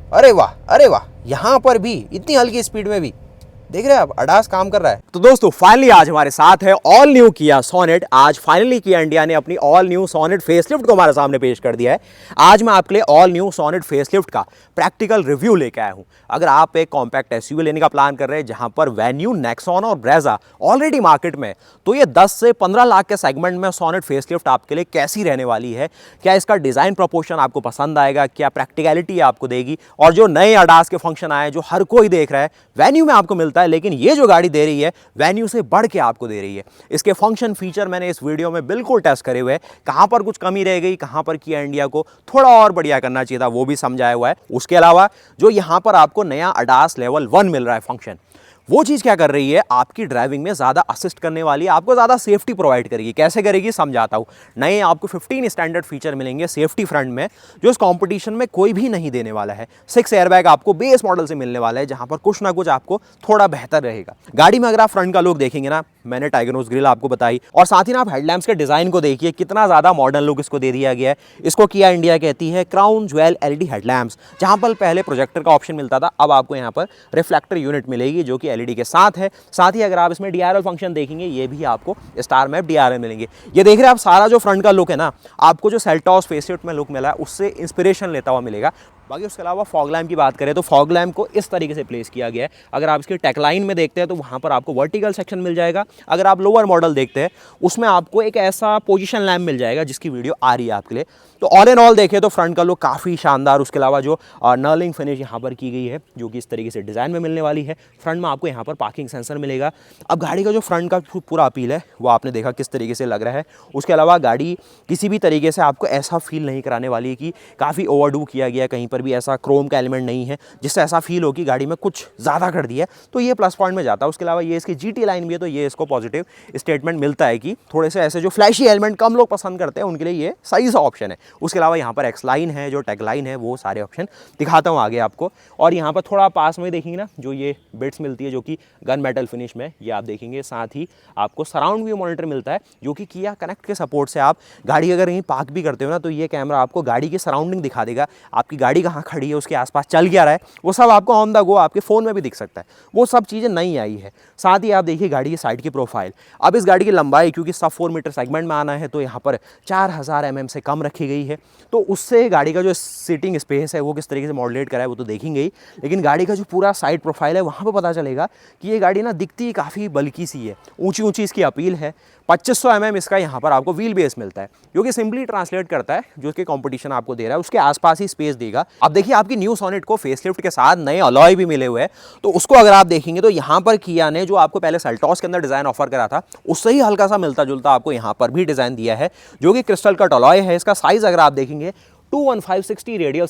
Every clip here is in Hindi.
अरे वाह, यहाँ पर भी इतनी हल्की स्पीड में भी देख रहे हैं आप अडास काम कर रहा है। तो दोस्तों फाइनली आज हमारे साथ है ऑल न्यू किया सोनेट। आज फाइनली किया इंडिया ने अपनी ऑल न्यू सोनेट फेसलिफ्ट को हमारे सामने पेश कर दिया है। आज मैं आपके लिए ऑल न्यू सोनेट फेसलिफ्ट का प्रैक्टिकल रिव्यू लेके आया हूं। अगर आप एक कॉम्पैक्ट एसयूवी लेने का प्लान कर रहे हैं जहां पर वेन्यू, नेक्सॉन और ब्रेजा ऑलरेडी मार्केट में, तो ये 10 से 15 लाख के सेगमेंट में सोनेट फेसलिफ्ट आपके लिए कैसी रहने वाली है, क्या इसका डिजाइन प्रोपोर्शन आपको पसंद आएगा, क्या प्रैक्टिकलिटी आपको देगी, और जो नए अडास के फंक्शन आए जो हर कोई देख रहा है वेन्यू में आपको मिलता है, लेकिन ये जो गाड़ी दे रही है वेन्यू से बढ़ के आपको दे रही है। इसके फंक्शन फीचर मैंने इस वीडियो में बिल्कुल टेस्ट करे हुए हैं। कहां पर कुछ कमी रह गई, कहां पर किया इंडिया को थोड़ा और बढ़िया करना चाहिए था, वो भी समझाया हुआ है। उसके अलावा जो यहां पर आपको नया अडास लेवल 1 मिल रहा है फंक्शन, वो चीज़ क्या कर रही है, आपकी ड्राइविंग में ज़्यादा असिस्ट करने वाली है, आपको ज़्यादा सेफ्टी प्रोवाइड करेगी। कैसे करेगी समझाता हूँ। नए आपको 15 स्टैंडर्ड फीचर मिलेंगे सेफ्टी फ्रंट में, जो इस कंपटीशन में कोई भी नहीं देने वाला है। 6 एयरबैग आपको बेस मॉडल से मिलने वाला है, जहां पर कुछ ना कुछ आपको थोड़ा बेहतर रहेगा। गाड़ी में अगर आप फ्रंट का लुक देखेंगे ना, मैंने टाइगर नोज ग्रिल आपको बताई, और साथ ही ना आप हेडलैम्प्स के डिजाइन को देखिए, कितना ज़्यादा मॉडर्न लुक इसको दे दिया गया है। इसको किया इंडिया कहती है क्राउन ज्वेल एलईडी हेडलैम्प्स। जहां पर पहले प्रोजेक्टर का ऑप्शन मिलता था, अब आपको यहाँ पर रिफ्लेक्टर यूनिट मिलेगी जो कि एलईडी के साथ है। साथ ही अगर आप इसमें डीआरएल फंक्शन देखेंगे, ये भी आपको स्टार मैप डीआरएल मिलेंगे। ये देख रहे हैं आप, सारा जो फ्रंट का लुक है ना, आपको जो सेल्टॉस फेसलिफ्ट में लुक मिला है उससे इंस्पिरेशन लेता हुआ मिलेगा। बाकी उसके अलावा फॉग लैम्प की बात करें तो फॉग लैम्प को इस तरीके से प्लेस किया गया है। अगर आप इसकी टेकलाइन में देखते हैं तो वहाँ पर आपको वर्टिकल सेक्शन मिल जाएगा। अगर आप लोअर मॉडल देखते हैं उसमें आपको एक ऐसा पोजीशन लैम्प मिल जाएगा जिसकी वीडियो आ रही है आपके लिए। तो ऑल एंड ऑल देखें तो फ्रंट का लुक काफ़ी शानदार। उसके अलावा जो नर्लिंग फिनिश यहाँ पर की गई है, जो कि इस तरीके से डिज़ाइन में मिलने वाली है। फ्रंट में आपको यहाँ पर पार्किंग सेंसर मिलेगा। अब गाड़ी का जो फ्रंट का पूरा अपील है वो आपने देखा किस तरीके से लग रहा है। उसके अलावा गाड़ी किसी भी तरीके से आपको ऐसा फील नहीं कराने वाली है कि काफ़ी ओवरडू किया गया, कहीं पर भी ऐसा क्रोम का एलिमेंट नहीं है जिससे ऐसा फील हो कि गाड़ी में कुछ ज़्यादा कर दिया है, तो ये प्लस पॉइंट में जाता है। उसके अलावा ये इसकी जीटी लाइन भी है, तो ये इसको पॉजिटिव स्टेटमेंट मिलता है कि थोड़े से ऐसे जो फ्लैशी एलिमेंट कम लोग पसंद करते हैं उनके लिए ये सही सा ऑप्शन है। उसके अलावा यहाँ पर एक्स लाइन है, जो टैग लाइन है, वो सारे ऑप्शन दिखाता हूँ आगे आपको। और यहाँ पर थोड़ा पास में देखेंगे ना, जो ये बिट्स मिलती है जो कि गन मेटल फिनिश में, ये आप देखेंगे। साथ ही आपको सराउंड व्यू मॉनिटर मिलता है जो कि किया कनेक्ट के सपोर्ट से आप गाड़ी अगर कहीं पार्क भी करते हो ना, तो ये कैमरा आपको गाड़ी की सराउंडिंग दिखा देगा, आपकी गाड़ी कहाँ खड़ी है, उसके आसपास चल क्या रहा है, वो सब आपको ऑन द गो आपके फ़ोन में भी दिख सकता है। वो सब चीज़ें नई आई है। साथ ही आप देखिए गाड़ी की साइड की प्रोफाइल। अब इस गाड़ी की लंबाई क्योंकि सब 4 मीटर सेगमेंट में आना है, तो यहाँ पर 4000 mm से कम रखी गई है। तो उससे गाड़ी का जो सीटिंग स्पेस है वो किस तरीके से मॉड्यूलेट करा है वो तो देखेंगे ही, लेकिन गाड़ी का जो पूरा साइड प्रोफाइल है वहाँ पर पता चलेगा कि ये गाड़ी ना दिखती काफ़ी बल्कि सी है। ऊंची ऊंची इसकी अपील है। 2500 mm इसका यहाँ पर आपको व्हील बेस मिलता है, जो कि सिंपली ट्रांसलेट करता है जो कि कंपटीशन आपको दे रहा है उसके आसपास ही स्पेस देगा। अब देखिए आपकी न्यू सोनेट को फेसलिफ्ट के साथ नए अलॉय भी मिले हुए हैं, तो उसको अगर आप देखेंगे तो यहाँ पर किया ने जो आपको पहले सेल्टॉस के अंदर डिजाइन ऑफर करा था उससे ही हल्का सा मिलता जुलता आपको यहाँ पर भी डिजाइन दिया है, जो कि क्रिस्टल कट अलॉय है। इसका साइज अगर आप देखेंगे 215/60 रेडियल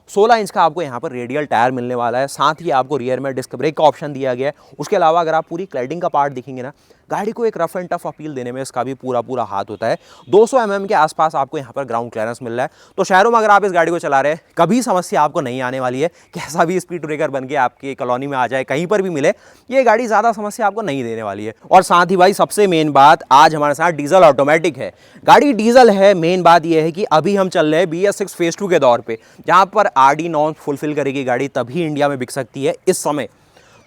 16 इंच का आपको यहाँ पर रेडियल टायर मिलने वाला है। साथ ही आपको रियर में डिस्क ब्रेक का ऑप्शन दिया गया है। उसके अलावा अगर आप पूरी क्लैडिंग का पार्ट देखेंगे ना, गाड़ी को एक रफ एंड टफ अपील देने में इसका भी पूरा हाथ होता है। 200 mm के आसपास आपको यहाँ पर ग्राउंड क्लियरेंस मिल रहा है। तो शहरों में अगर आप इस गाड़ी को चला रहे हैं, कभी समस्या आपको नहीं आने वाली है। कैसा भी स्पीड ब्रेकर बन के आपकी कॉलोनी में आ जाए, कहीं पर भी मिले, ये गाड़ी ज़्यादा समस्या आपको नहीं देने वाली है। और साथ ही भाई सबसे मेन बात, आज हमारे साथ डीजल ऑटोमेटिक है। गाड़ी डीजल है, मेन बात यह है कि अभी हम चल रहे हैं BS6 फेज 2 के दौर पे, जहाँ पर RD नॉर्म फुलफिल करेगी गाड़ी, तभी इंडिया में बिक सकती है इस समय।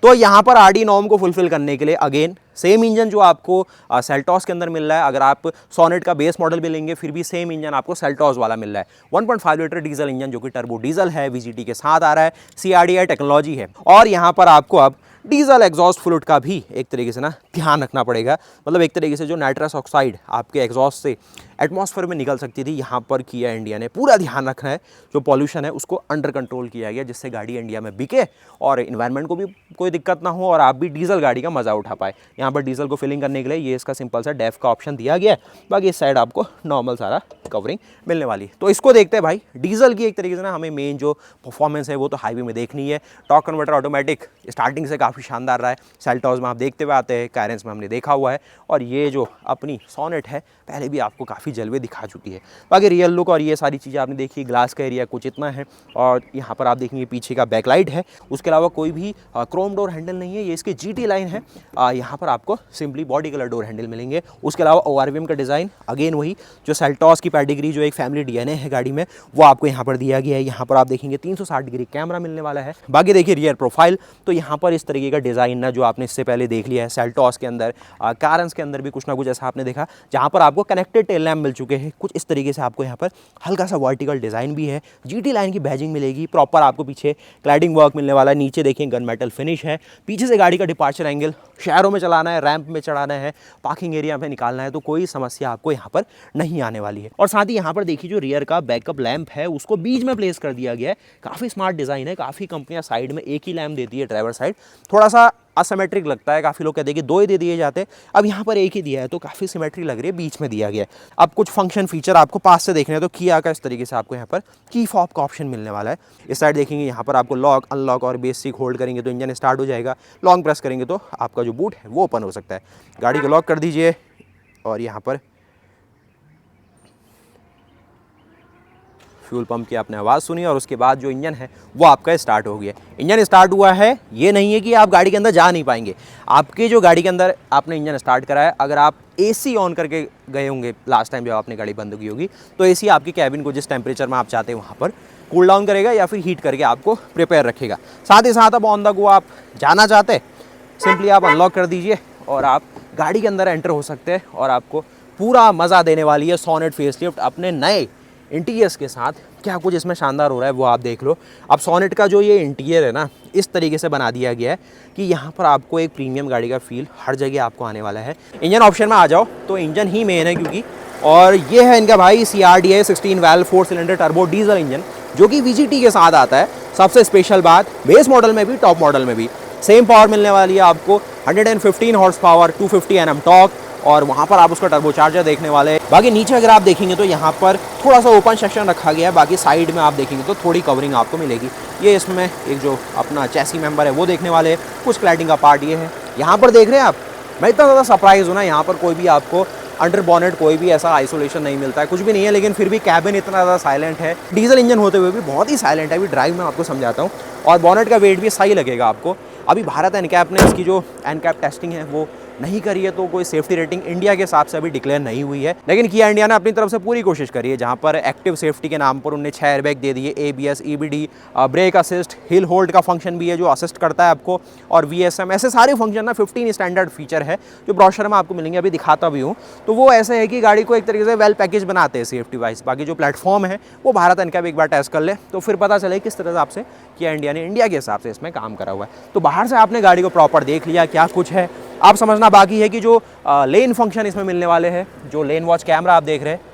तो यहाँ पर RD नॉर्म को फुलफिल करने के लिए अगेन सेम इंजन जो आपको सेल्टॉस के अंदर मिल रहा है, अगर आप सोनेट का बेस मॉडल भी लेंगे फिर भी सेम इंजन आपको सेल्टॉस वाला मिल रहा है। 1.5 लीटर डीजल इंजन जो कि टर्बो डीजल है, VGT के साथ आ रहा है, CRDI टेक्नोलॉजी है। और यहाँ पर आपको अब डीजल एग्जॉस्ट फ्लूइड का भी एक तरीके से ना ध्यान रखना पड़ेगा। मतलब एक तरीके से जो नाइट्रस ऑक्साइड आपके एग्जॉस्ट से एटमॉस्फेयर में निकल सकती थी, यहाँ पर किया इंडिया ने पूरा ध्यान रखना है। जो पॉल्यूशन है उसको अंडर कंट्रोल किया गया, जिससे गाड़ी इंडिया में बिके और इन्वायरमेंट को भी कोई दिक्कत ना हो और आप भी डीजल गाड़ी का मजा उठा पाए। यहाँ पर डीजल को फिलिंग करने के लिए ये इसका सिंपल सा डेफ का ऑप्शन दिया गया है। बाकी इस साइड आपको नॉर्मल सारा कवरिंग मिलने वाली है। तो इसको देखते हैं भाई, डीजल की एक तरीके से ना हमें मेन जो परफॉर्मेंस है वो तो हाईवे में देखनी है। टॉर्क कन्वर्टर ऑटोमेटिक स्टार्टिंग से काफ़ी शानदार रहा है। सेल्टॉस में आप देखते हुए आते हैं, कारेंस में हमने देखा हुआ है, और ये जो अपनी सोनेट है पहले भी आपको काफ़ी काफ़ी जलवे दिखा चुकी है। बाकी रियल लुक और ये सारी चीज़ें आपने देखी, ग्लास का एरिया कुछ इतना है और यहाँ पर आप देखेंगे पीछे का बैकलाइट है। उसके अलावा कोई भी क्रोम डोर हैंडल नहीं है, ये इसकी GT लाइन है। यहाँ पर आपको simply body colour door handle मिलेंगे। उसके अलावा ORVM का डिज़ाइन अगेन वही जो सेल्टॉस की पेडिग्री, जो एक फैमिली DNA है गाड़ी में, वो आपको यहाँ पर दिया गया है। यहाँ पर आप देखेंगे 360 डिग्री कैमरा मिलने वाला है। बाकी देखिए रियर प्रोफाइल, तो यहाँ पर इस तरीके का डिज़ाइन ना जो आपने इससे पहले देख लिया है सेल्टॉस के अंदर, कारन्स के अंदर भी कुछ ना कुछ ऐसा आपने देखा, जहाँ पर आपको कनेक्टेड टेल लैम्प मिल चुके हैं। कुछ इस तरीके से आपको यहाँ पर हल्का सा वर्टिकल डिज़ाइन भी है, GT लाइन की बैजिंग मिलेगी, प्रॉपर आपको पीछे क्लैडिंग वर्क मिलने वाला है। नीचे देखिए गन मेटल फिनिश है। पीछे से गाड़ी का डिपार्चर एंगल, शहरों में चलाना है, रैंप में चढ़ाना है, पार्किंग एरिया में निकालना है, तो कोई समस्या आपको यहाँ पर नहीं आने वाली है। और साथ ही यहाँ पर देखिए जो रियर का बैकअप लैंप है उसको बीच में प्लेस कर दिया गया है। काफ़ी स्मार्ट डिज़ाइन है। काफ़ी कंपनियाँ साइड में एक ही लैंप देती है, ड्राइवर साइड थोड़ा सा असिमेट्रिक लगता है। काफ़ी लोग कहते हैं कि 2 ही दे दिए जाते हैं, अब यहाँ पर एक ही दिया है तो काफ़ी सिमेट्री लग रही है, बीच में दिया गया है। अब कुछ फंक्शन फीचर आपको पास से देखने हैं तो किया का इस तरीके से आपको यहाँ पर की फॉब का ऑप्शन मिलने वाला है। इस साइड देखेंगे यहाँ पर आपको लॉक, अनलॉक और बेसिक होल्ड करेंगे तो इंजन स्टार्ट हो जाएगा। लॉन्ग प्रेस करेंगे तो आपका जो बूट है वो ओपन हो सकता है। गाड़ी को लॉक कर दीजिए और यहाँ पर फ्यूल पंप की आपने आवाज़ सुनी और उसके बाद जो इंजन है वो आपका स्टार्ट हो गया। इंजन स्टार्ट हुआ है, ये नहीं है कि आप गाड़ी के अंदर जा नहीं पाएंगे। आपके जो गाड़ी के अंदर आपने इंजन स्टार्ट करा है, अगर आप AC ऑन करके गए होंगे लास्ट टाइम जब आपने गाड़ी बंद की होगी, तो AC आपकी कैबिन को जिस टेम्परेचर में आप चाहते हैं वहाँ पर कूल डाउन करेगा या फिर हीट करके आपको प्रिपेयर रखेगा। साथ ही साथ अब ऑन द गो आप जाना चाहते हैं, सिंपली आप अनलॉक कर दीजिए और आप गाड़ी के अंदर एंटर हो सकते हैं और आपको पूरा मज़ा देने वाली है सोनेट फेसलिफ्ट अपने नए इंटीरियर्स के साथ। क्या कुछ इसमें शानदार हो रहा है वो आप देख लो। अब सोनेट का जो ये इंटीरियर है ना, इस तरीके से बना दिया गया है कि यहाँ पर आपको एक प्रीमियम गाड़ी का फील हर जगह आपको आने वाला है। इंजन ऑप्शन में आ जाओ तो इंजन ही मेन है क्योंकि, और ये है इनका भाई CRDI 16 valve 4 cylinder turbo diesel engine जो कि VGT के साथ आता है। सबसे स्पेशल बात, बेस मॉडल में भी टॉप मॉडल में भी सेम पावर मिलने वाली है आपको। 115 हॉर्स पावर, 250 Nm टॉर्क, और वहाँ पर आप उसका टर्बो चार्जर देखने वाले हैं। बाकी नीचे अगर आप देखेंगे तो यहाँ पर थोड़ा सा ओपन सेक्शन रखा गया है। बाकी साइड में आप देखेंगे तो थोड़ी कवरिंग आपको मिलेगी। ये इसमें एक जो अपना चैसी मेंबर है वो देखने वाले हैं। कुछ क्लैडिंग का पार्ट ये है। यहाँ पर देख रहे हैं आप, मैं इतना ज़्यादा सरप्राइज हूँ ना, यहाँ पर कोई भी आपको अंडर बॉनेट कोई भी ऐसा आइसोलेशन नहीं मिलता है, कुछ भी नहीं है। लेकिन फिर भी कैबिन इतना ज़्यादा साइलेंट है, डीजल इंजन होते हुए भी बहुत ही साइलेंट है। अभी ड्राइव में आपको समझाता हूँ। और बॉनेट का वेट भी सही लगेगा आपको। अभी भारत एनकैप ने इसकी जो एनकैप टेस्टिंग है वो नहीं करी है, तो कोई सेफ्टी रेटिंग इंडिया के हिसाब से अभी डिक्लेयर नहीं हुई है। लेकिन किया इंडिया ने अपनी तरफ से पूरी कोशिश करी है, जहां पर एक्टिव सेफ्टी के नाम पर उन्हें 6 एयरबैग दे दिए, ABS, EBD, brake assist, hill hold का फंक्शन भी है जो असिस्ट करता है आपको, और VSM, ऐसे सारे फंक्शन ना 15 स्टैंडर्ड फीचर है जो ब्रोशर में आपको मिलेंगे। अभी दिखाता भी हूँ तो वो ऐसे है कि गाड़ी को एक तरीके से वेल पैकेज बनाते हैं सेफ्टी वाइज। बाकी जो प्लेटफॉर्म है वो भारत एनकैप एक बार टेस्ट कर ले तो फिर पता चले किस तरह से आपसे किया इंडिया ने इंडिया के हिसाब से इसमें काम करा हुआ है। तो बाहर से आपने गाड़ी को प्रॉपर देख लिया, क्या कुछ है आप समझना बाकी है कि जो लेन फंक्शन इसमें मिलने वाले हैं, जो लेन वॉच कैमरा आप देख रहे हैं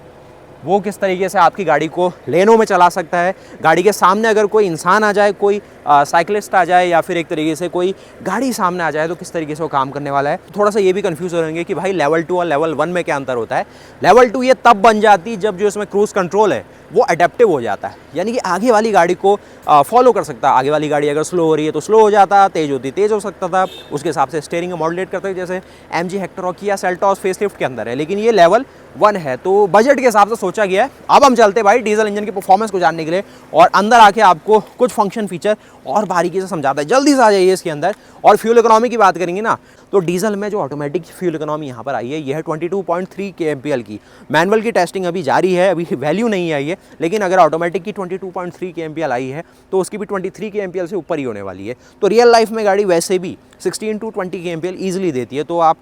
वो किस तरीके से आपकी गाड़ी को लेनों में चला सकता है। गाड़ी के सामने अगर कोई इंसान आ जाए, कोई साइकिलिस्ट आ जाए या फिर एक तरीके से कोई गाड़ी सामने आ जाए तो किस तरीके से वो काम करने वाला है। थोड़ा सा ये भी कंफ्यूज हो रहेंगे कि भाई लेवल 2 और लेवल 1 में क्या अंतर होता है। लेवल 2 ये तब बन जाती जब जो इसमें क्रूज कंट्रोल है वो अडेप्टिव हो जाता है, यानी कि आगे वाली गाड़ी को फॉलो कर सकता है। आगे वाली गाड़ी अगर स्लो हो रही है तो स्लो हो जाता, तेज होती तेज हो सकता था, उसके हिसाब से स्टीयरिंग मॉड्यूलेट करता है, जैसे MG हेक्टर और किया सेल्टॉस फेसलिफ्ट के अंदर है। लेकिन ये लेवल 1 है तो बजट के हिसाब से सोचा गया है। अब हम चलते भाई डीजल इंजन की परफॉर्मेंस को जानने के लिए, और अंदर आके आपको कुछ फंक्शन फीचर और बारीकी से समझाता है। जल्दी से आ जाइए इसके अंदर। और फ्यूल इकोनॉमी की बात करेंगे ना तो डीजल में जो ऑटोमेटिक फ्यूल इकोनॉमी यहाँ पर आई है ये है 22.3 kmpl की। मैनुअल की टेस्टिंग अभी जारी है, अभी वैल्यू नहीं आई है, लेकिन अगर ऑटोमेटिक की 22.3 kmpl आई है तो उसकी भी 23 kmpl से ऊपर ही होने वाली है। तो रियल लाइफ में गाड़ी वैसे भी 16 to 20 kmpl ईजिली देती है। तो आप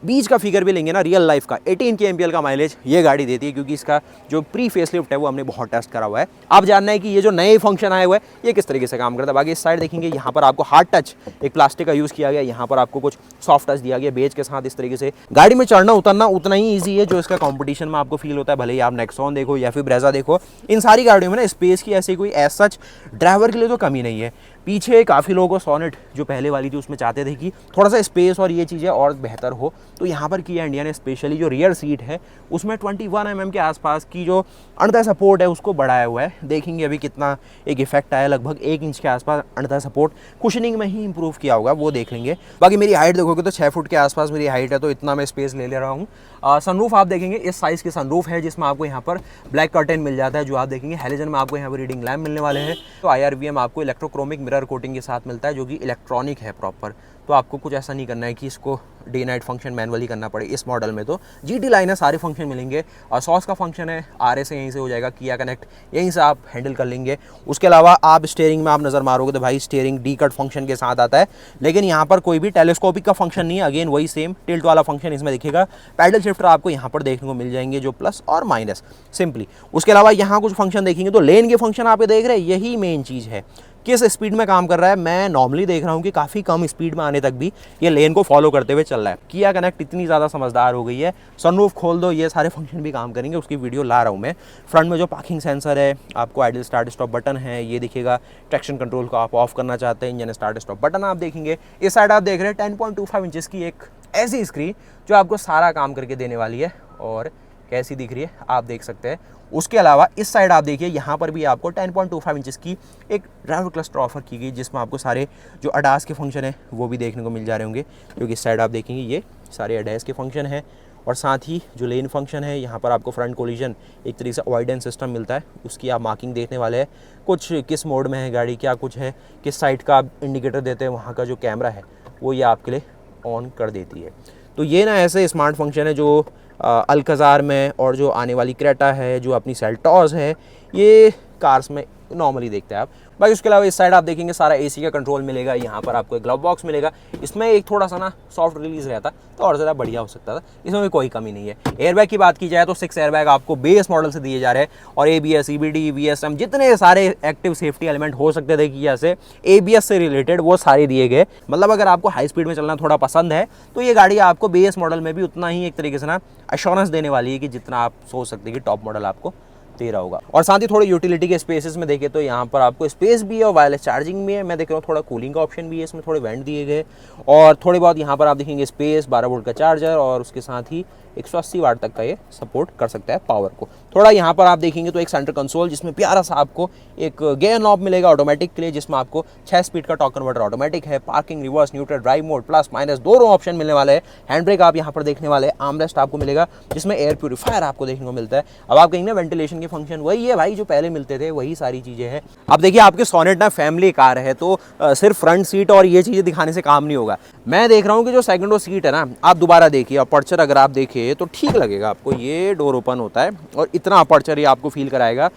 बीच का फिगर भी लेंगे ना रियल लाइफ का, 18 kmpl का माइलेज ये गाड़ी देती है, क्योंकि इसका जो प्री फेसलिफ्ट है वो हमने बहुत टेस्ट करा हुआ है। आप जानना है कि ये जो नए फंक्शन आए हुए हैं ये किस तरीके से काम करता है। बाकी इस साइड देखेंगे यहाँ पर आपको हार्ड टच एक प्लास्टिक का यूज़ किया गया, यहाँ पर आपको कुछ सॉफ्ट टच दिया गया बेज के साथ। इस तरीके से गाड़ी में चढ़ना उतरना उतना ही ईजी है जो इसका कॉम्पिटिशन में आपको फील होता है। भले ही आप नेक्सॉन देखो या फिर ब्रेजा देखो, इन सारी गाड़ियों में ना स्पेस की ऐसी कोई एज सच ड्राइवर के लिए तो कमी नहीं है। पीछे काफ़ी लोगों को सोनेट जो पहले वाली थी उसमें चाहते थे कि थोड़ा सा स्पेस और ये चीज़ें और बेहतर हो, तो यहाँ पर किया इंडिया ने स्पेशली जो रियर सीट है उसमें 21 mm के आसपास की जो अंडर सपोर्ट है उसको बढ़ाया हुआ है। देखेंगे अभी कितना एक इफेक्ट आया, लगभग 1 इंच के आसपास अंडर सपोर्ट कुशनिंग में ही इंप्रूव किया होगा, वो देख लेंगे। बाकी मेरी हाइट देखोगे तो 6 फुट के आसपास मेरी हाइट है, तो इतना मैं स्पेस ले रहा हूँ। सनरूफ आप देखेंगे इस साइज़ की सनरूफ है जिसमें आपको यहाँ पर ब्लैक कर्टेन मिल जाता है, जो आप देखेंगे हेलोजन में आपको यहाँ पर रीडिंग लैम्प मिलने वाले हैं। तो IRVM आपको इलेक्ट्रोक्रोमिक मिरर कोटिंग के साथ मिलता है जो कि इलेक्ट्रॉनिक है प्रॉपर। तो आपको कुछ ऐसा नहीं करना है कि इसको डे नाइट फंक्शन मैनुअली करना पड़े। इस मॉडल में तो GT लाइन है, सारे फंक्शन मिलेंगे। और सॉस का फंक्शन है RS यहीं से हो जाएगा, किया कनेक्ट यहीं से आप हैंडल कर लेंगे। उसके अलावा आप स्टीयरिंग में आप नज़र मारोगे तो भाई स्टीयरिंग डी कट फंक्शन के साथ आता है, लेकिन यहाँ पर कोई भी टेलीस्कोपिक का फंक्शन नहीं है। अगेन वही सेम टिल्ट वाला फंक्शन इसमें दिखेगा। पैडल शिफ्टर आपको यहाँ पर देखने को मिल जाएंगे जो प्लस और माइनस सिंपली। उसके अलावा यहाँ कुछ फंक्शन देखेंगे तो लेन के फंक्शन आप देख रहे हैं, यही मेन चीज़ है। किस स्पीड में काम कर रहा है, मैं नॉर्मली देख रहा हूँ कि काफ़ी कम स्पीड में आने तक भी ये लेन को फॉलो करते हुए चल रहा है। किया कनेक्ट इतनी ज़्यादा समझदार हो गई है, सनरूफ खोल दो ये सारे फंक्शन भी काम करेंगे, उसकी वीडियो ला रहा हूँ मैं। फ्रंट में जो पार्किंग सेंसर है, आपको आइडल स्टार्ट स्टॉप बटन है ये दिखेगा। ट्रैक्शन कंट्रोल को आप ऑफ करना चाहते हैं, इंजन स्टार्ट स्टॉप बटन आप देखेंगे। इस साइड आप देख रहे हैं 10.25 इंचेस की एक ऐसी स्क्रीन जो आपको सारा काम करके देने वाली है, और कैसी दिख रही है आप देख सकते हैं। उसके अलावा इस साइड आप देखिए, यहाँ पर भी आपको 10.25 इंचेस की एक ड्राइवर क्लस्टर ऑफर की गई, जिसमें आपको सारे जो अडास के फंक्शन है वो भी देखने को मिल जा रहे होंगे। क्योंकि इस साइड आप देखेंगे ये सारे अडास के फंक्शन है, और साथ ही जो लेन फंक्शन है यहाँ पर आपको फ्रंट कोलिजन एक तरीके से अवॉइडेंस सिस्टम मिलता है, उसकी आप मार्किंग देखने वाले हैं। कुछ किस मोड में है गाड़ी, क्या कुछ है, किस साइड का आप इंडिकेटर देते हैं, वहाँ का जो कैमरा है वो ये आपके लिए ऑन कर देती है। तो ये ना ऐसे स्मार्ट फंक्शन है जो अल्काज़ार में और जो आने वाली क्रेटा है, जो अपनी सेल्टॉस है, ये कार्स में नॉर्मली देखते हैं आप। बाकी उसके अलावा इस साइड आप देखेंगे सारा AC का कंट्रोल मिलेगा। यहाँ पर आपको एक ग्लव बॉक्स मिलेगा, इसमें एक थोड़ा सा ना सॉफ्ट रिलीज रहता तो और ज़्यादा बढ़िया हो सकता था, इसमें भी कोई कमी नहीं है। एयरबैग की बात की जाए तो 6 एयरबैग आपको बेस मॉडल से दिए जा रहे हैं, और ABS, EBD, VSM जितने सारे एक्टिव सेफ्टी एलिमेंट हो सकते थे कि जैसे ABS से रिलेटेड वो सारे दिए गए। मतलब अगर आपको हाई स्पीड में चलना थोड़ा पसंद है तो ये गाड़ी आपको बेस मॉडल में भी उतना ही एक तरीके से ना एश्योरेंस देने वाली है कि जितना आप सोच सकते हैं कि टॉप मॉडल आपको दे रहा होगा। और साथ ही थोड़े यूटिलिटी के स्पेसेस में देखें तो यहाँ पर आपको स्पेस भी है और वायरलेस चार्जिंग भी है। मैं देख रहा हूँ थोड़ा कूलिंग का ऑप्शन भी है, इसमें थोड़े वेंट दिए गए, और थोड़े बहुत यहाँ पर आप देखेंगे स्पेस, 12 वोल्ट का चार्जर, और उसके साथ ही 180 वाट तक का ये सपोर्ट कर सकता है पावर को। थोड़ा यहाँ पर आप देखेंगे तो एक सेंटर कंसोल जिसमें प्यारा सा आपको एक गियर नॉब मिलेगा ऑटोमेटिक के लिए, जिसमें आपको 6 स्पीड का टॉर्क कन्वर्टर ऑटोमेटिक है। Parking, reverse, neutral, drive mode, plus minus दोनों ऑप्शन मिलने वाले हैं। हैंड ब्रेक आप यहाँ पर देखने वाले हैं। आर्मरेस्ट आपको मिलेगा जिसमें एयर प्यूरीफायर आपको देखने को मिलता है। अब आप कहेंगे वेंटिलेशन के फंक्शन वही है भाई जो पहले मिलते थे, वही सारी चीज़ें हैं। अब देखिए आपके सोनेट ना फैमिली कार है, तो सिर्फ फ्रंट सीट और ये चीज़ें दिखाने से काम नहीं होगा। मैं देख रहा हूँ कि जो सेकंड रो सीट है ना, आप दोबारा देखिए, अपर्चर अगर आप देखिए तो ठीक लगेगा आपको। ये डोर ओपन होता है और इतना अपर्चर ये आपको फील कराएगा।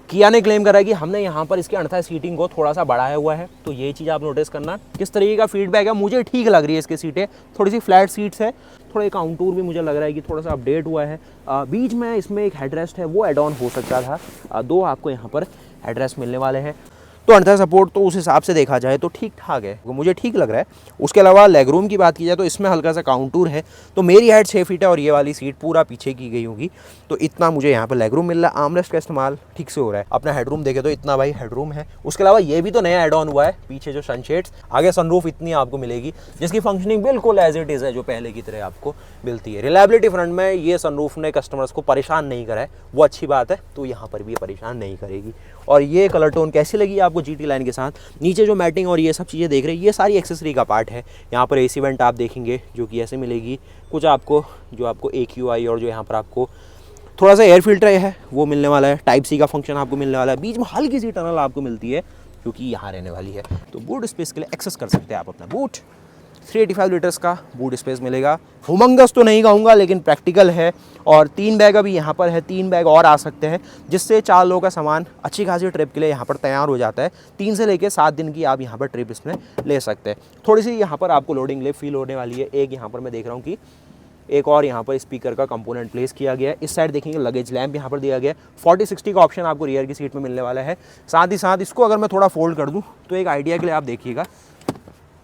किया ने क्लेम करा है कि हमने यहाँ पर इसके अंडर सीटिंग को थोड़ा सा बढ़ाया हुआ है, तो ये चीज़ आप नोटिस करना। किस तरीके का फीडबैक है, मुझे ठीक लग रही है इसकी सीटें, थोड़ी सी फ्लैट सीट्स है, थोड़ा काउंटूर भी मुझे लग रहा है कि थोड़ा सा अपडेट हुआ है। बीच में इसमें एक हेडरेस्ट है, वो एड ऑन हो सकता था। 2 आपको यहाँ पर हेडरेस्ट मिलने वाले हैं। तो अंडर सपोर्ट तो उस हिसाब से देखा जाए तो ठीक ठाक है, वो मुझे ठीक लग रहा है। उसके अलावा लेग रूम की बात की जाए तो इसमें हल्का सा काउंटूर है, तो मेरी हाइट 6 फीट है और ये वाली सीट पूरा पीछे की गई होगी, तो इतना मुझे यहाँ पर लेग रूम मिल रहा है। आर्मरेस्ट का इस्तेमाल ठीक से हो रहा है। अपना हेडरूम देखे तो इतना भाई हेडरूम है। उसके अलावा ये भी तो नया एड ऑन हुआ है, पीछे जो सनशेड्स, आगे सनरूफ इतनी आपको मिलेगी जिसकी फंक्शनिंग बिल्कुल एज इट इज़ है, जो पहले की तरह आपको मिलती है। रिलायबिलिटी फ्रंट में ये सनरूफ ने कस्टमर्स को परेशान नहीं करा है, वो अच्छी बात है, तो यहाँ पर भी ये परेशान नहीं करेगी। और ये कलर टोन कैसी लगी आपको GT लाइन के साथ? नीचे जो मैटिंग और ये सब चीज़ें देख रहे हैं, ये सारी एक्सेसरी का पार्ट है। यहाँ पर AC वेंट आप देखेंगे जो कि ऐसे मिलेगी। कुछ आपको जो आपको AQI और जो यहाँ पर आपको थोड़ा सा एयर फिल्टर है वो मिलने वाला है। टाइप C का फंक्शन आपको मिलने वाला है। बीच में हल्की सी टनल आपको मिलती है क्योंकि यहाँ रहने वाली है, तो बूट स्पेस के लिए एक्सेस कर सकते हैं आप अपना बूट। 385 लीटर्स का बूट स्पेस मिलेगा। हुमंगस तो नहीं कहूँगा लेकिन प्रैक्टिकल है। और 3 बैग अभी यहाँ पर है, 3 बैग और आ सकते हैं, जिससे 4 लोगों का सामान अच्छी खासी ट्रिप के लिए यहाँ पर तैयार हो जाता है। 3 से लेकर 7 दिन की आप यहाँ पर ट्रिप इसमें ले सकते हैं। थोड़ी सी यहाँ पर आपको लोडिंग लिफ्ट फील होने वाली है। एक यहाँ पर मैं देख रहा हूँ कि एक और यहाँ पर स्पीकर का कंपोनेंट प्लेस किया गया है। इस साइड देखेंगे लगेज लैम्प यहाँ पर दिया गया है। 40-60 का ऑप्शन आपको रियर की सीट में मिलने वाला है। साथ ही साथ इसको अगर मैं थोड़ा फोल्ड कर दूँ तो एक आइडिया के लिए आप देखिएगा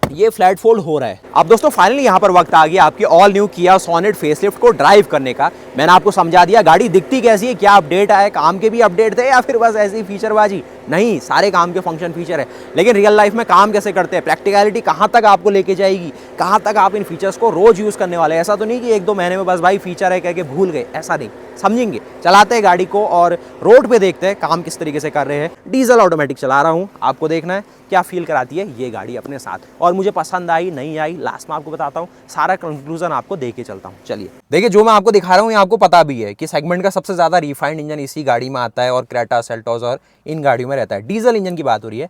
ये फ्लैट फोल्ड हो रहा है। अब दोस्तों फाइनली यहाँ पर वक्त आ गया आपकी ऑल न्यू किया सोनेट फेसलिफ्ट को ड्राइव करने का। मैंने आपको समझा दिया गाड़ी दिखती कैसी है, क्या अपडेट आए, काम के भी अपडेट थे या फिर बस ऐसी फीचरबाजी, नहीं, सारे काम के फंक्शन फीचर है, लेकिन रियल लाइफ में काम कैसे करते हैं, प्रैक्टिकलिटी कहाँ तक आपको लेके जाएगी, कहाँ तक आप इन फीचर्स को रोज़ यूज़ करने वाले हैं। ऐसा तो नहीं कि 1-2 महीने में बस भाई फीचर है कह के भूल गए, ऐसा नहीं। समझेंगे, चलाते हैं गाड़ी को और रोड पे देखते हैं काम किस तरीके से कर रहे हैं। डीजल ऑटोमेटिक चला रहा हूँ, आपको देखना है क्या फील कराती है ये गाड़ी अपने साथ, और मुझे पसंद आई नहीं आई लास्ट में आपको बताता हूँ, सारा कंक्लूजन आपको दे के चलता हूँ। चलिए देखिए, जो मैं आपको दिखा रहा हूँ ये आपको पता भी है कि सेगमेंट का सबसे ज़्यादा रिफाइंड इंजन इसी गाड़ी में आता है और क्रेटा, सेल्टोस और इन गाड़ियों में रहता है। डीजल इंजन की बात हो रही है।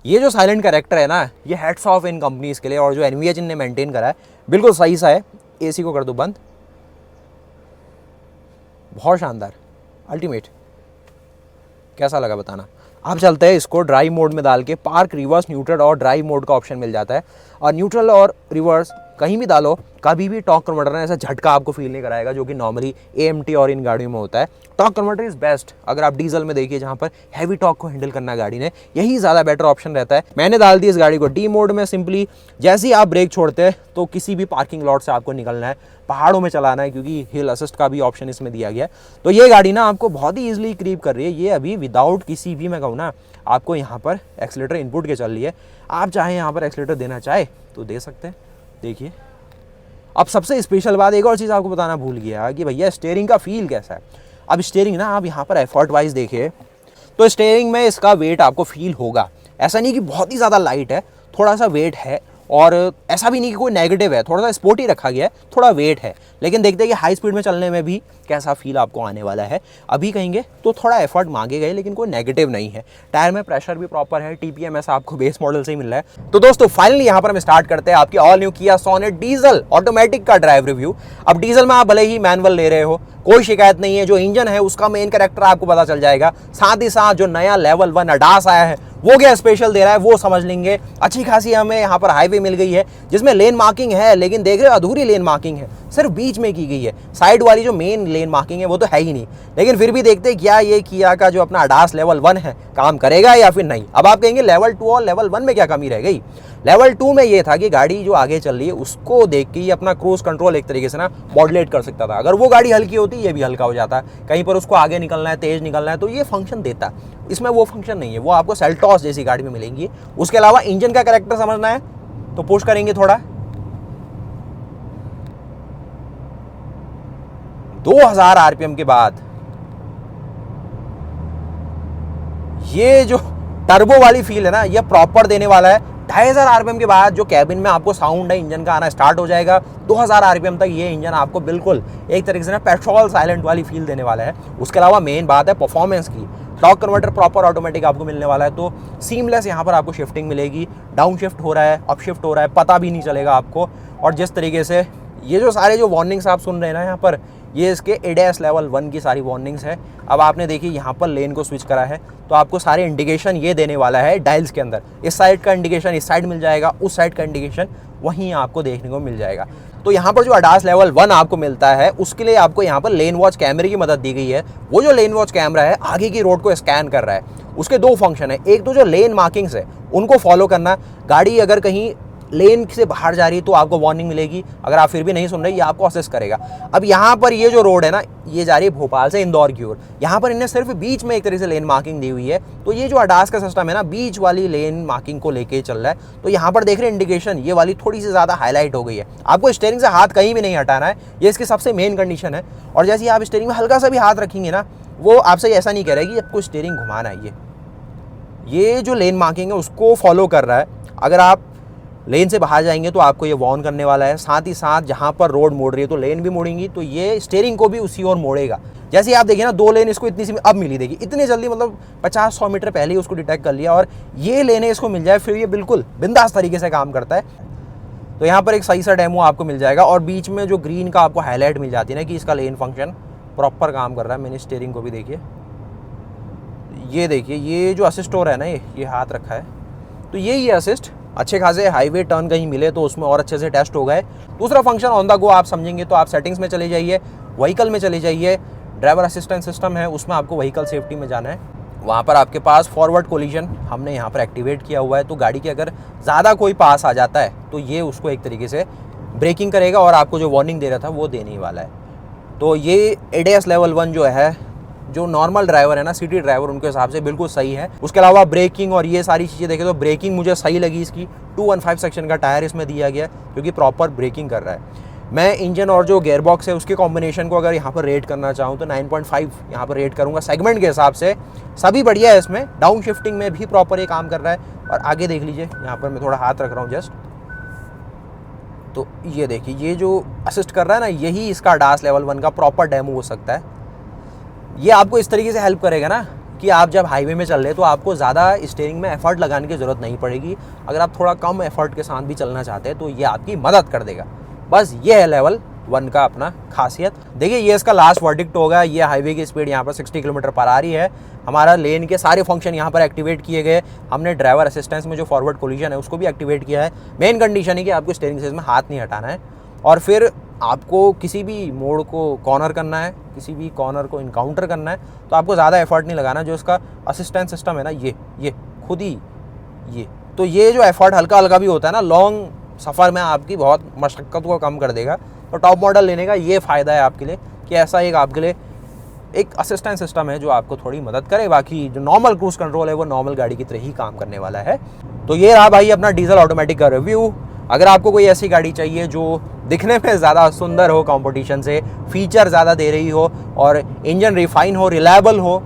ये जो साइलेंट कैरेक्टर है ना, ये हेड्स ऑफ इन कंपनीज के लिए, और जो एनवीएच ने मेंटेन करा है बिल्कुल सही सा है। एसी को कर दो बंद, बहुत शानदार, अल्टीमेट। कैसा लगा बताना। आप चलते हैं इसको ड्राइव मोड में डाल के, पार्क, रिवर्स, न्यूट्रल और ड्राइव मोड का ऑप्शन मिल जाता है, और न्यूट्रल और रिवर्स कहीं भी डालो, कभी भी टॉर्क कन्वर्टर ने ऐसा झटका आपको फील नहीं कराएगा जो कि नॉर्मली एएमटी और इन गाड़ियों में होता है। Torque converter is best. अगर आप डीजल में देखिए जहाँ पर हैवी टॉर्क को हैंडल करना गाड़ी ने, यही ज़्यादा बेटर ऑप्शन रहता है। मैंने डाल दी इस गाड़ी को डी मोड में। सिंपली जैसे ही आप ब्रेक छोड़ते हैं तो किसी भी पार्किंग लॉट से आपको निकलना है, पहाड़ों में चलाना है, क्योंकि हिल असिस्ट का भी ऑप्शन इसमें दिया गया है। तो ये गाड़ी ना आपको बहुत ही ईजिली क्रीप कर रही है। ये अभी विदाउट किसी भी, मैं कहूँ ना, आपको यहाँ पर एक्सीलेटर इनपुट के चल रही है। आप चाहे यहाँ पर एक्सीलेटर देना चाहे तो दे सकते हैं। देखिए, अब सबसे स्पेशल बात एक और चीज़ आपको बताना भूल गया कि भैया स्टीयरिंग का फील कैसा है। अब स्टीयरिंग ना आप यहाँ पर एफर्ट वाइज देखिए तो स्टीयरिंग में इसका वेट आपको फील होगा। ऐसा नहीं कि बहुत ही ज़्यादा लाइट है, थोड़ा सा वेट है, और ऐसा भी नहीं कि कोई नेगेटिव है, थोड़ा सा स्पोर्टी रखा गया है, थोड़ा वेट है। लेकिन देखते हैं कि हाई स्पीड में चलने में भी कैसा फील आपको आने वाला है। अभी कहेंगे तो थोड़ा एफर्ट मांगे गए, लेकिन कोई नेगेटिव नहीं है। टायर में प्रेशर भी प्रॉपर है, टीपीएम ऐसा आपको बेस मॉडल से ही मिल रहा है। तो दोस्तों फाइनली यहाँ पर हम स्टार्ट करते हैं आपकी ऑल न्यू किया सोनेट डीजल ऑटोमेटिक का ड्राइव रिव्यू। अब डीजल में आप भले ही मैनुअल ले रहे हो, कोई शिकायत नहीं है। जो इंजन है उसका मेन कैरेक्टर आपको पता चल जाएगा, साथ ही साथ जो नया लेवल 1 अडास आया है वो क्या स्पेशल दे रहा है वो समझ लेंगे। अच्छी खासी हमें यहाँ पर हाईवे मिल गई है जिसमें लेन मार्किंग है, लेकिन देख रहे हो अधूरी लेन मार्किंग है, सिर्फ बीच में की गई है। साइड वाली जो मेन लेन मार्किंग है वो तो है ही नहीं। लेकिन फिर भी देखते हैं क्या ये किया का जो अपना अडास लेवल 1 है काम करेगा या फिर नहीं। अब आप कहेंगे लेवल 2 और लेवल 1 में क्या कमी रह गई। लेवल 2 में ये था कि गाड़ी जो आगे चल रही है उसको देख के ये अपना क्रूज कंट्रोल एक तरीके से ना मॉडुलेट कर सकता था। अगर वो गाड़ी हल्की होती ये भी हल्का हो जाता, कहीं पर उसको आगे निकलना है, तेज निकलना है, तो ये फंक्शन देता। इसमें वो फंक्शन नहीं है, वो आपको सेल्टोस जैसी गाड़ी में मिलेंगी। उसके अलावा इंजन का कैरेक्टर समझना है तो पुश करेंगे थोड़ा, 2000 आरपीएम के बाद ये जो टर्बो वाली फील है ना ये प्रॉपर देने वाला है। 2500 आरपीएम के बाद जो कैबिन में आपको साउंड है इंजन का आना स्टार्ट हो जाएगा। 2000 आरपीएम तक ये इंजन आपको बिल्कुल एक तरीके से ना पेट्रोल साइलेंट वाली फील देने वाला है। उसके अलावा मेन बात है परफॉर्मेंस की। टॉर्क कन्वर्टर प्रॉपर ऑटोमेटिक आपको मिलने वाला है, तो सीमलेस यहाँ पर आपको शिफ्टिंग मिलेगी। डाउन शिफ्ट हो रहा है, अप शिफ्ट हो रहा है, पता भी नहीं चलेगा आपको। और जिस तरीके से ये जो सारे जो वार्निंग्स आप सुन रहे हैं ना यहाँ पर, ये इसके एडीएस लेवल 1 की सारी वार्निंग्स है। अब आपने देखी यहाँ पर लेन को स्विच करा है तो आपको सारे इंडिकेशन ये देने वाला है डायल्स के अंदर। इस साइड का इंडिकेशन इस साइड मिल जाएगा, उस साइड का इंडिकेशन वहीं आपको देखने को मिल जाएगा। तो यहाँ पर जो अडास लेवल 1 आपको मिलता है उसके लिए आपको यहाँ पर लेन वॉच कैमरे की मदद दी गई है। वो जो लेन वॉच कैमरा है आगे की रोड को स्कैन कर रहा है। उसके 2 फंक्शन है, एक तो जो लेन मार्किंग्स है उनको फॉलो करना, गाड़ी अगर कहीं लेन से बाहर जा रही है तो आपको वार्निंग मिलेगी। अगर आप फिर भी नहीं सुन रहे ये आपको असेस करेगा। अब यहाँ पर ये जो रोड है ना ये जा रही है भोपाल से इंदौर की ओर, यहाँ पर इन्हें सिर्फ बीच में एक तरीके से लेन मार्किंग दी हुई है। तो ये जो अडास का सिस्टम है ना बीच वाली लेन मार्किंग को लेके चल रहा है। तो यहाँ पर देख रहे हैं इंडिकेशन ये वाली थोड़ी सी ज़्यादा हाईलाइट हो गई है। आपको स्टीयरिंग से हाथ कहीं भी नहीं हटाना है, ये इसकी सबसे मेन कंडीशन है। और जैसे आप स्टीयरिंग में हल्का सा भी हाथ रखेंगे ना वो आपसे ऐसा नहीं कह रहा है कि आपको स्टीयरिंग घुमाना है। ये जो लेन मार्किंग है उसको फॉलो कर रहा है। अगर आप लेन से बाहर जाएंगे तो आपको ये वार्न करने वाला है। साथ ही साथ जहाँ पर रोड मोड़ रही है तो लेन भी मोड़ेंगी, तो ये स्टीयरिंग को भी उसी ओर मोड़ेगा। जैसे ही आप देखिए ना 2 लेन इसको इतनी सी अब मिली, देखिए इतनी जल्दी, मतलब 50-100 मीटर पहले ही उसको डिटेक्ट कर लिया और ये लेने इसको मिल जाए, फिर ये बिल्कुल बिंदास तरीके से काम करता है। तो यहाँ पर एक सही सा डेमो आपको मिल जाएगा और बीच में जो ग्रीन का आपको हाईलाइट मिल जाती है ना कि इसका लेन फंक्शन प्रॉपर काम कर रहा है। मैंने स्टीयरिंग को भी देखिए, ये देखिए ये जो असिस्ट हो रहा है ना ये हाथ रखा है, तो यही है असिस्ट। अच्छे खासे हाईवे टर्न कहीं मिले तो उसमें और अच्छे से टेस्ट हो गए। दूसरा फंक्शन ऑन द गो आप समझेंगे तो आप सेटिंग्स में चले जाइए, व्हीकल में चले जाइए, ड्राइवर असिस्टेंट सिस्टम है उसमें आपको व्हीकल सेफ्टी में जाना है। वहाँ पर आपके पास फॉरवर्ड कोलिजन हमने यहाँ पर एक्टिवेट किया हुआ है, तो गाड़ी के अगर ज़्यादा कोई पास आ जाता है तो ये उसको एक तरीके से ब्रेकिंग करेगा और आपको जो वार्निंग दे रहा था वो देने ही वाला है। तो ये एडीएस लेवल 1 जो है जो नॉर्मल ड्राइवर है ना, सिटी ड्राइवर, उनके हिसाब से बिल्कुल सही है। उसके अलावा ब्रेकिंग और ये सारी चीज़ें देखें तो ब्रेकिंग मुझे सही लगी इसकी। 215 सेक्शन का टायर इसमें दिया गया है क्योंकि प्रॉपर ब्रेकिंग कर रहा है। मैं इंजन और जो गियर बॉक्स है उसके कॉम्बिनेशन को अगर यहाँ पर रेट करना चाहूँ तो 9.5 यहाँ पर रेट करूँगा सेगमेंट के हिसाब से। सभी बढ़िया है इसमें, डाउन शिफ्टिंग में भी प्रॉपर ये काम कर रहा है। और आगे देख लीजिए, यहाँ पर मैं थोड़ा हाथ रख रहा हूँ जस्ट, तो ये देखिए ये जो असिस्ट कर रहा है ना, यही इसका ADAS लेवल 1 का प्रॉपर डेमो हो सकता है। ये आपको इस तरीके से हेल्प करेगा ना कि आप जब हाईवे में चल रहे हैं तो आपको ज़्यादा स्टीयरिंग में एफर्ट लगाने की ज़रूरत नहीं पड़ेगी। अगर आप थोड़ा कम एफर्ट के साथ भी चलना चाहते हैं तो ये आपकी मदद कर देगा। बस ये है लेवल 1 का अपना खासियत। देखिए ये इसका लास्ट वर्डिक्ट होगा। ये हाईवे की स्पीड यहाँ पर 60 किलोमीटर पर आ रही है। हमारा लेन के सारे फंक्शन यहाँ पर एक्टिवेट किए गए। हमने ड्राइवर असिस्टेंस में जो फॉरवर्ड कोलिजन है उसको भी एक्टिवेट किया है। मेन कंडीशन है कि आपको स्टीयरिंग से इसमें हाथ नहीं हटाना है। और फिर आपको किसी भी मोड़ को कॉर्नर करना है, किसी भी कॉर्नर को इनकाउंटर करना है तो आपको ज़्यादा एफर्ट नहीं लगाना। जो इसका असिस्टेंस सिस्टम है ना, ये खुद ही तो ये जो एफर्ट हल्का हल्का भी होता है ना, लॉन्ग सफ़र में आपकी बहुत मशक्क़त को कम कर देगा। तो टॉप मॉडल लेने का ये फ़ायदा है आपके लिए कि ऐसा एक आपके लिए एक असिस्टेंस सिस्टम है जो आपको थोड़ी मदद करे। बाकी जो नॉर्मल क्रूज़ कंट्रोल है वो नॉर्मल गाड़ी की तरह ही काम करने वाला है। तो ये रहा भाई अपना डीजल ऑटोमेटिक का रिव्यू। अगर आपको कोई ऐसी गाड़ी चाहिए जो दिखने में ज़्यादा सुंदर हो, कंपटीशन से फीचर ज़्यादा दे रही हो और इंजन रिफाइन हो, रिलायबल हो,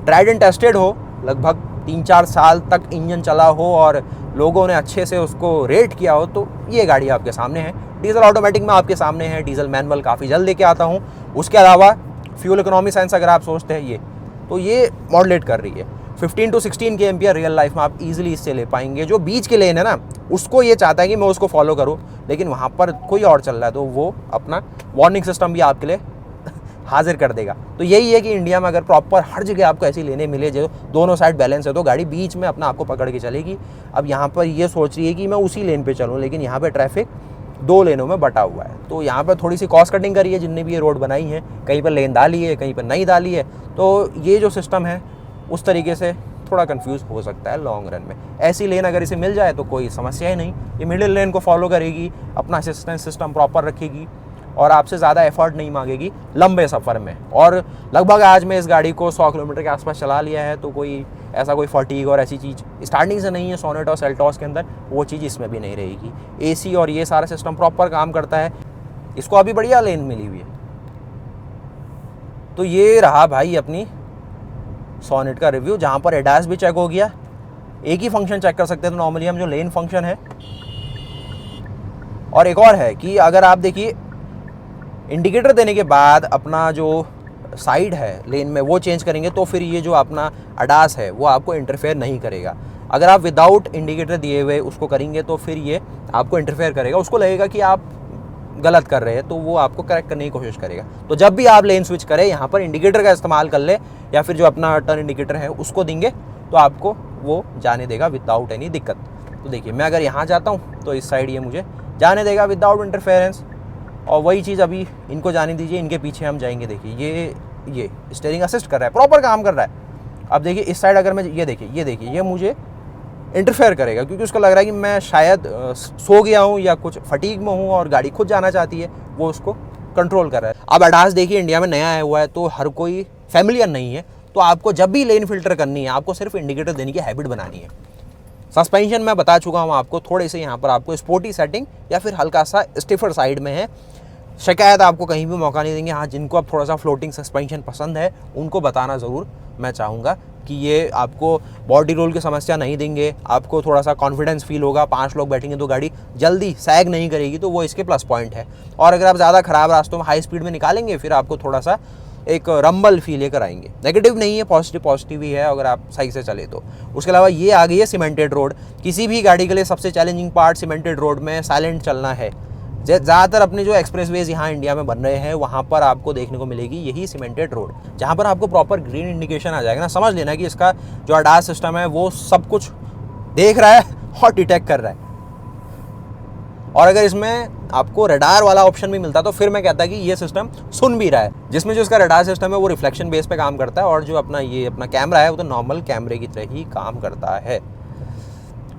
ट्राइड एंड टेस्टेड हो, लगभग 3-4 साल तक इंजन चला हो और लोगों ने अच्छे से उसको रेट किया हो, तो ये गाड़ी आपके सामने है। डीजल ऑटोमेटिक में आपके सामने है, डीजल मैनुअल काफ़ी जल्द लेके आता हूँ। उसके अलावा फ्यूल इकोनॉमी सेंस अगर आप सोचते हैं तो ये मॉडलेट कर रही है। 15 to 16 के एम्पियर रियल लाइफ में आप इजीली इससे ले पाएंगे। जो बीच के लेन है ना, उसको ये चाहता है कि मैं उसको फॉलो करूँ, लेकिन वहाँ पर कोई और चल रहा है तो वो अपना वार्निंग सिस्टम भी आपके लिए हाजिर कर देगा। तो यही है कि इंडिया में अगर प्रॉपर हर जगह आपको ऐसी लेने मिले जो दोनों साइड बैलेंस है तो गाड़ी बीच में अपना आपको पकड़ के चलेगी। अब यहाँ पर ये सोच रही है कि मैं उसी लेन पे चलूँ, लेकिन यहाँ पे ट्रैफिक 2 लेनों में बटा हुआ है। तो यहाँ पर थोड़ी सी कॉस्ट कटिंग करी है जिनने भी ये रोड बनाई है। कहीं पर लेन डाली है, कहीं पर नहीं डाली है। तो ये जो सिस्टम है उस तरीके से थोड़ा कंफ्यूज हो सकता है लॉन्ग रन में। ऐसी लेन अगर इसे मिल जाए तो कोई समस्या ही नहीं। ये मिडिल लेन को फॉलो करेगी, अपना असिस्टेंस सिस्टम प्रॉपर रखेगी और आपसे ज़्यादा एफर्ट नहीं मांगेगी लंबे सफ़र में। और लगभग आज मैं इस गाड़ी को 100 किलोमीटर के आसपास चला लिया है, तो कोई ऐसा कोई फटीग और ऐसी चीज़ स्टार्टिंग से नहीं है सोनेट और सेल्टॉस के अंदर, वो चीज़ इसमें भी नहीं रहेगी। AC और ये सारा सिस्टम प्रॉपर काम करता है। इसको अभी बढ़िया लेन मिली हुई है। तो ये रहा भाई अपनी सोनेट का रिव्यू, जहाँ पर ADAS भी चेक हो गया। एक ही फंक्शन चेक कर सकते हैं तो नॉर्मली हम जो लेन फंक्शन है। और एक और है कि अगर आप देखिए इंडिकेटर देने के बाद अपना जो साइड है लेन में वो चेंज करेंगे तो फिर ये जो अपना ADAS है वो आपको इंटरफेयर नहीं करेगा। अगर आप विदाउट इंडिकेटर दिए हुए उसको करेंगे तो फिर ये आपको इंटरफेयर करेगा। उसको लगेगा कि आप गलत कर रहे हैं तो वो आपको करेक्ट करने की कोशिश करेगा। तो जब भी आप लेन स्विच करें यहाँ पर इंडिकेटर का इस्तेमाल कर ले या फिर जो अपना टर्न इंडिकेटर है उसको देंगे तो आपको वो जाने देगा विदाउट एनी दिक्कत। तो देखिए मैं अगर यहाँ जाता हूँ तो इस साइड ये मुझे जाने देगा विदाउट इंटरफेरेंस। और वही चीज़ अभी इनको जाने दीजिए, इनके पीछे हम जाएंगे। देखिए ये स्टीयरिंग असिस्ट कर रहा है, प्रॉपर काम कर रहा है। अब देखिए इस साइड अगर मैं ये देखिए ये मुझे इंटरफेयर करेगा क्योंकि उसको लग रहा है कि मैं शायद सो गया हूँ या कुछ फटीग में हूँ और गाड़ी खुद जाना चाहती है, वो उसको कंट्रोल कर रहा है। अब ADAS देखिए इंडिया में नया आया हुआ है तो हर कोई फैमिलियर नहीं है। तो आपको जब भी लेन फिल्टर करनी है आपको सिर्फ इंडिकेटर देने की हैबिट बनानी है। सस्पेंशन मैं बता चुका हूँ आपको, थोड़े से यहाँ पर आपको स्पोर्टी सेटिंग या फिर हल्का सा स्टिफर साइड में है। शिकायत आपको कहीं भी मौका नहीं देंगे। हाँ, जिनको अब थोड़ा सा फ्लोटिंग सस्पेंशन पसंद है उनको बताना ज़रूर मैं चाहूँगा कि ये आपको बॉडी रोल की समस्या नहीं देंगे। आपको थोड़ा सा कॉन्फिडेंस फील होगा, 5 लोग बैठेंगे तो गाड़ी जल्दी सैग नहीं करेगी, तो वो इसके प्लस पॉइंट है। और अगर आप ज़्यादा ख़राब रास्तों में हाई स्पीड में निकालेंगे फिर आपको थोड़ा सा एक रंबल फील लेकर आएंगे। नेगेटिव नहीं है, पॉजिटिव ही है अगर आप सही से चले तो। उसके अलावा ये आ गई है सीमेंटेड रोड। किसी भी गाड़ी के लिए सबसे चैलेंजिंग पार्ट सीमेंटेड रोड में साइलेंट चलना है। ज़्यादातर अपने जो एक्सप्रेसवेज यहाँ इंडिया में बन रहे हैं वहाँ पर आपको देखने को मिलेगी यही सीमेंटेड रोड, जहाँ पर आपको प्रॉपर ग्रीन इंडिकेशन आ जाएगा ना। समझ लेना कि इसका जो ADAS सिस्टम है वो सब कुछ देख रहा है और डिटेक्ट कर रहा है। और अगर इसमें आपको रडार वाला ऑप्शन भी मिलता तो फिर मैं कहता कि ये सिस्टम सुन भी रहा है। जिसमें जो इसका रडार सिस्टम है वो रिफ्लेक्शन बेस पे काम करता है और जो अपना कैमरा है वो तो नॉर्मल कैमरे की तरह ही काम करता है।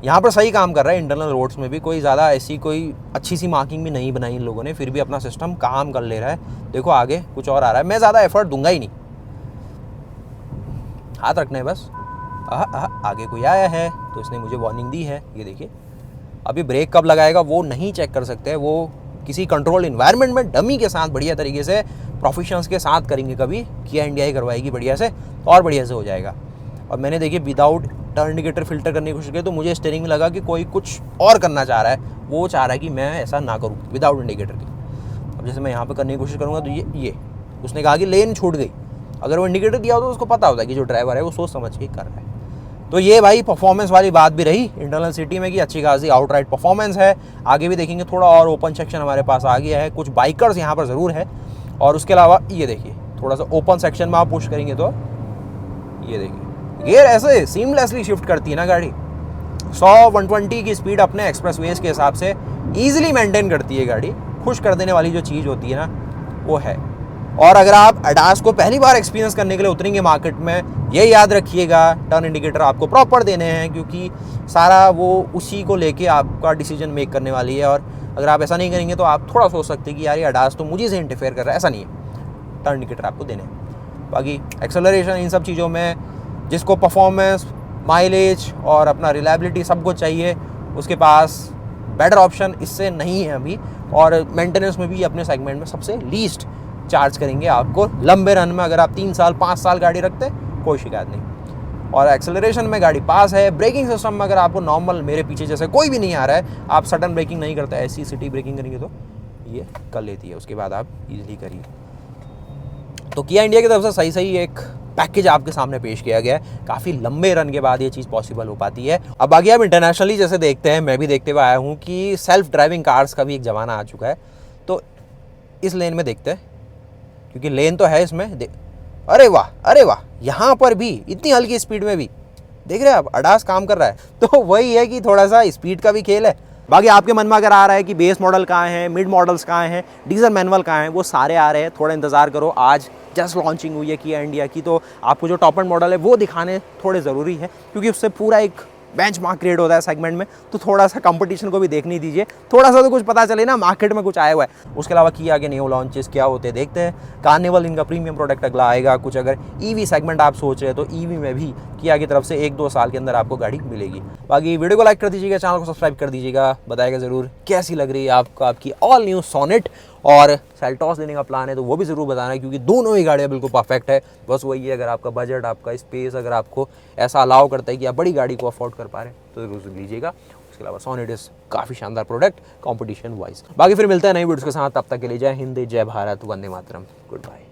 यहाँ पर सही काम कर रहा है। इंटरनल रोड्स में भी कोई ज़्यादा ऐसी कोई अच्छी सी मार्किंग भी नहीं बनाई इन लोगों ने, फिर भी अपना सिस्टम काम कर ले रहा है। देखो आगे कुछ और आ रहा है, मैं ज़्यादा एफर्ट दूंगा ही नहीं। हाथ रखना है बस। आगे कोई आया है तो इसने मुझे वार्निंग दी है, ये देखिए। अभी ब्रेक कब लगाएगा वो नहीं चेक कर सकते, वो किसी कंट्रोल इन्वायरमेंट में डमी के साथ बढ़िया तरीके से प्रोफेशनल्स के साथ करेंगे। कभी किया इंडिया ही करवाएगी बढ़िया से, तो और बढ़िया से हो जाएगा। और मैंने देखिए विदाउट टर्न इंडिकेटर फिल्टर करने की कोशिश की, तो मुझे स्टीयरिंग में लगा कि कोई कुछ और करना चाह रहा है, वो चाह रहा है कि मैं ऐसा ना करूँ विदाउट इंडिकेटर के। अब जैसे मैं यहाँ पर करने की कोशिश करूँगा तो ये उसने कहा कि लेन छूट गई। अगर वो इंडिकेटर दिया हो तो उसको पता होता है कि जो ड्राइवर है वो सोच समझ के कर रहा है। तो ये भाई परफॉर्मेंस वाली बात भी रही इंटरनल सिटी में कि अच्छी खासी आउटराइट परफॉर्मेंस है। आगे भी देखेंगे थोड़ा और ओपन सेक्शन हमारे पास आ गया है, कुछ बाइकर्स यहाँ पर ज़रूर है। और उसके अलावा ये देखिए थोड़ा सा ओपन सेक्शन में आप पुश करेंगे तो ये देखिए गियर ऐसे सीमलेसली शिफ्ट करती है ना गाड़ी। 100-120 की स्पीड अपने एक्सप्रेस वेज के हिसाब से ईजिली मेंटेन करती है गाड़ी। खुश कर देने वाली जो चीज़ होती है ना वो है। और अगर आप ADAS को पहली बार एक्सपीरियंस करने के लिए उतरेंगे मार्केट में, ये याद रखिएगा टर्न इंडिकेटर आपको प्रॉपर देने हैं, क्योंकि सारा वो उसी को लेके आपका डिसीजन मेक करने वाली है। और अगर आप ऐसा नहीं करेंगे तो आप थोड़ा सोच सकते हैं कि यार ये ADAS तो मुझे से इंटरफेयर कर रहा है। ऐसा नहीं है, टर्न इंडिकेटर आपको देने हैं। बाकी एक्सेलरेशन इन सब चीज़ों में जिसको परफॉर्मेंस, माइलेज और अपना रिलायबिलिटी सब कुछ चाहिए, उसके पास बेटर ऑप्शन इससे नहीं है अभी। और मेंटेनेंस में भी अपने सेगमेंट में सबसे लीस्ट चार्ज करेंगे आपको लंबे रन में। अगर आप 3 साल 5 साल गाड़ी रखते कोई शिकायत नहीं। और एक्सेलरेशन में गाड़ी पास है। ब्रेकिंग सिस्टम में अगर आपको नॉर्मल मेरे पीछे जैसे कोई भी नहीं आ रहा है, आप सडन ब्रेकिंग नहीं करते, ऐसी सिटी ब्रेकिंग करेंगे तो ये कर लेती है, उसके बाद आप इजीली करिए। तो किया इंडिया की तरफ से सही सही एक पैकेज आपके सामने पेश किया गया है। काफ़ी लंबे रन के बाद ये चीज़ पॉसिबल हो पाती है। अब बाकी आप इंटरनेशनली जैसे देखते हैं, मैं भी देखते हुए आया हूँ कि सेल्फ ड्राइविंग कार्स का भी एक ज़माना आ चुका है। तो इस लेन में देखते हैं, क्योंकि लेन तो है इसमें। अरे वाह, यहाँ पर भी इतनी हल्की स्पीड में भी देख रहे हैं आप ADAS काम कर रहा है। तो वही है कि थोड़ा सा स्पीड का भी खेल है। बाकी आपके मन में अगर आ रहा है कि बेस मॉडल कहाँ हैं, मिड मॉडल्स कहाँ हैं, डीजल मैनुअल कहाँ हैं, वो सारे आ रहे हैं। थोड़ा इंतज़ार करो, आज जस्ट लॉन्चिंग हुई है किया इंडिया की, तो आपको जो टॉप एंड मॉडल है वो दिखाने थोड़े ज़रूरी है, क्योंकि उससे पूरा एक बेंचमार्क क्रिएट होता है सेगमेंट में। तो थोड़ा सा कंपटीशन को भी देखने दीजिए, थोड़ा सा तो कुछ पता चले ना मार्केट में कुछ आया हुआ है। उसके अलावा किया के न्यू लॉन्चेस क्या होते हैं देखते हैं। कार्निवल इनका प्रीमियम प्रोडक्ट अगला आएगा। कुछ अगर ईवी सेगमेंट आप सोच रहे हैं तो ईवी में भी किया की तरफ से 1-2 साल के अंदर आपको गाड़ी मिलेगी। बाकी वीडियो को लाइक कर दीजिएगा, चैनल को सब्सक्राइब कर दीजिएगा, बताएगा ज़रूर कैसी लग रही है आपको आपकी ऑल न्यू सोनेट। और सेल्टॉस लेने का प्लान है तो वो भी ज़रूर बताना, क्योंकि दोनों ही गाड़ियाँ बिल्कुल परफेक्ट है। बस वही है, अगर आपका बजट, आपका स्पेस अगर आपको ऐसा अलाउ करता है कि आप बड़ी गाड़ी को अफोर्ड कर पा रहे हैं तो ज़रूर लीजिएगा। उसके अलावा सोनेट इज़ काफ़ी शानदार प्रोडक्ट कंपटीशन वाइज। बाकी फिर मिलते हैं नई वीडियोस के साथ, तब तक के लिए जय हिंद, जय भारत, वंदे मातरम, गुड बाय।